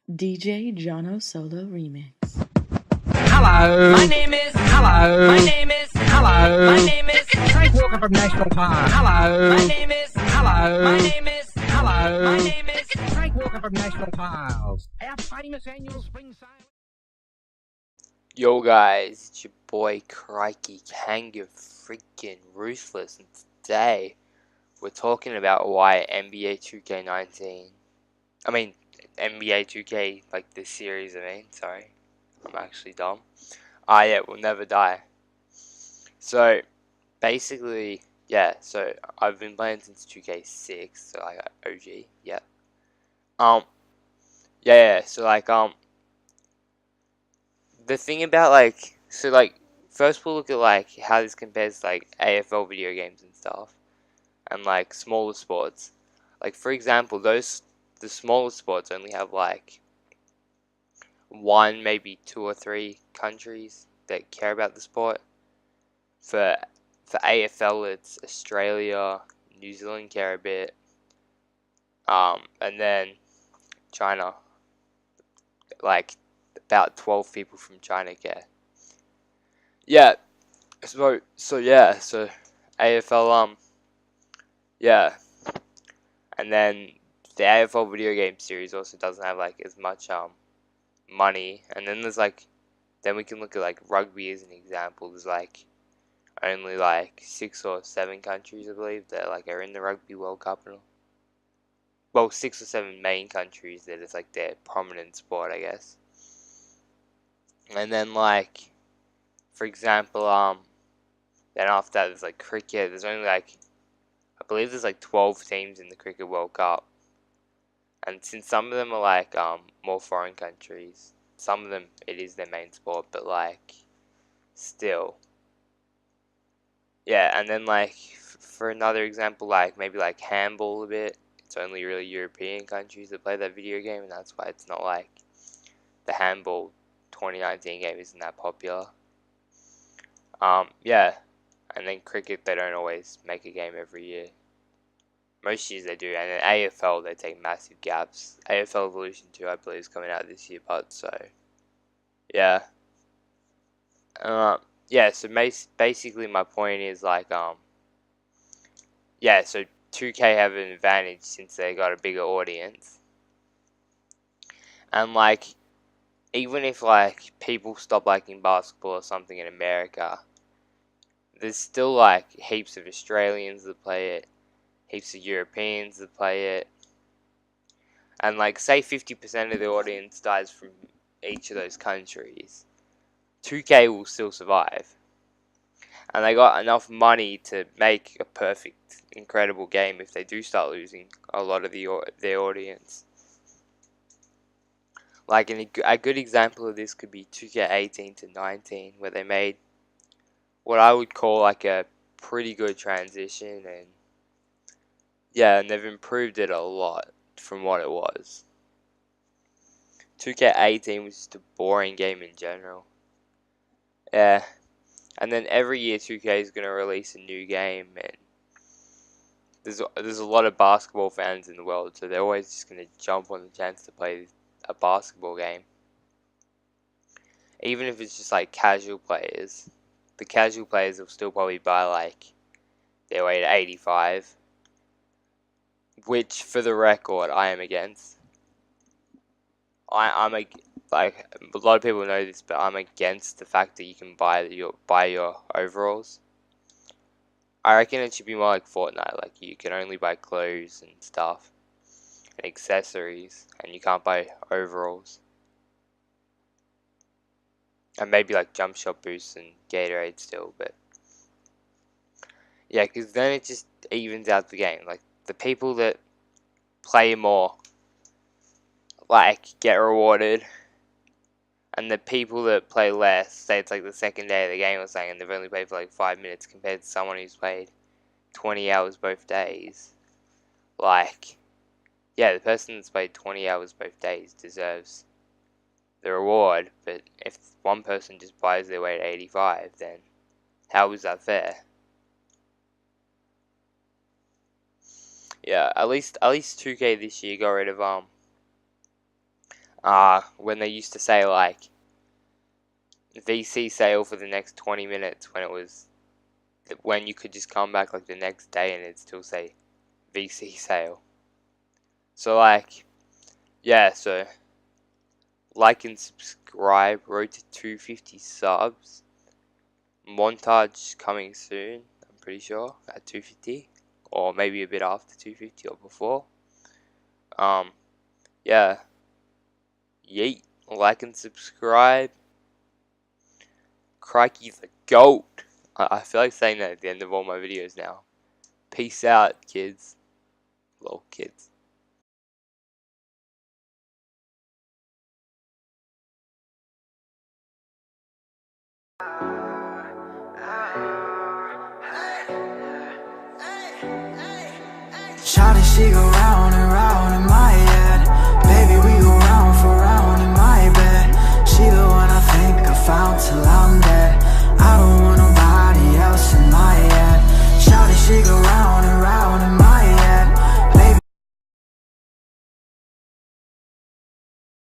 DJ Jono Solo Remix. Hello. My name is. Hello. My name is. Hello. My name is. Frank Walker from National Park. Hello. My name is. Hello. My name is. Hello. My name is. Frank Walker from National Parks. Our famous annual spring sale. Yo guys, it's your boy Crikey Kanga freaking Ruthless, and today we're talking about why NBA2K19, NBA2K, like this series, sorry, I'm actually dumb. It will never die. So, basically, so I've been playing since 2K6, so I got OG, yep. The thing about first we'll look at how this compares to AFL video games and stuff, and smaller sports. For example, the smaller sports only have one, maybe two or three countries that care about the sport. For AFL, it's Australia, New Zealand care a bit, and then China. About 12 people from China care. Yeah. So AFL, and then the AFL video game series also doesn't have as much money, and then then we can look at rugby as an example. There's only 6 or 7 countries, I believe, that are in the Rugby World Cup, and well, 6 or 7 main countries that it's their prominent sport, I guess. And then for example, then after that there's cricket. There's only I believe there's 12 teams in the Cricket World Cup. And since some of them are more foreign countries, some of them it is their main sport, but still. Yeah, and then for another example, maybe handball a bit. It's only really European countries that play that video game, and that's why it's not the handball 2019 game isn't that popular. And then cricket, they don't always make a game every year. Most years they do, and then AFL, they take massive gaps. AFL Evolution 2, I believe, is coming out this year, but so, yeah. So basically my point is so 2K have an advantage since they got a bigger audience. And even if people stop liking basketball or something in America, there's still heaps of Australians that play it, heaps of Europeans that play it, and say 50% of the audience dies from each of those countries, 2K will still survive. And they got enough money to make a perfect, incredible game if they do start losing a lot of their audience. A good example of this could be 2K18 to 19, where they made what I would call a pretty good transition, and and they've improved it a lot from what it was. 2K18 was just a boring game in general. Yeah, and then every year 2K is going to release a new game, and there's a lot of basketball fans in the world, so they're always just going to jump on the chance to play a basketball game. Even if it's just casual players, the casual players will still probably buy their way to 85, which for the record I am against. I'm a lot of people know this, but I'm against the fact that you can buy your overalls. I reckon it should be more like Fortnite, you can only buy clothes and stuff and accessories, and you can't buy overalls. And maybe jump shot boosts and Gatorade still, but yeah, because then it just evens out the game. The people that play more get rewarded, and the people that play less, say it's the second day of the game or something, and they've only played for 5 minutes compared to someone who's played 20 hours both days. The person that's played 20 hours both days deserves the reward, but if one person just buys their way to 85, then how is that fair? Yeah, at least 2K this year got rid of when they used to say like VC sale for the next 20 minutes when you could just come back like the next day and it'd still say VC sale. So like, yeah, so like and subscribe, road to 250 subs. Montage coming soon, I'm pretty sure, at 250. Or maybe a bit after 250 or before. Yeah. Yeet. Like and subscribe. Crikey the GOAT. I feel like saying that at the end of all my videos now. Peace out, kids. Lol, kids.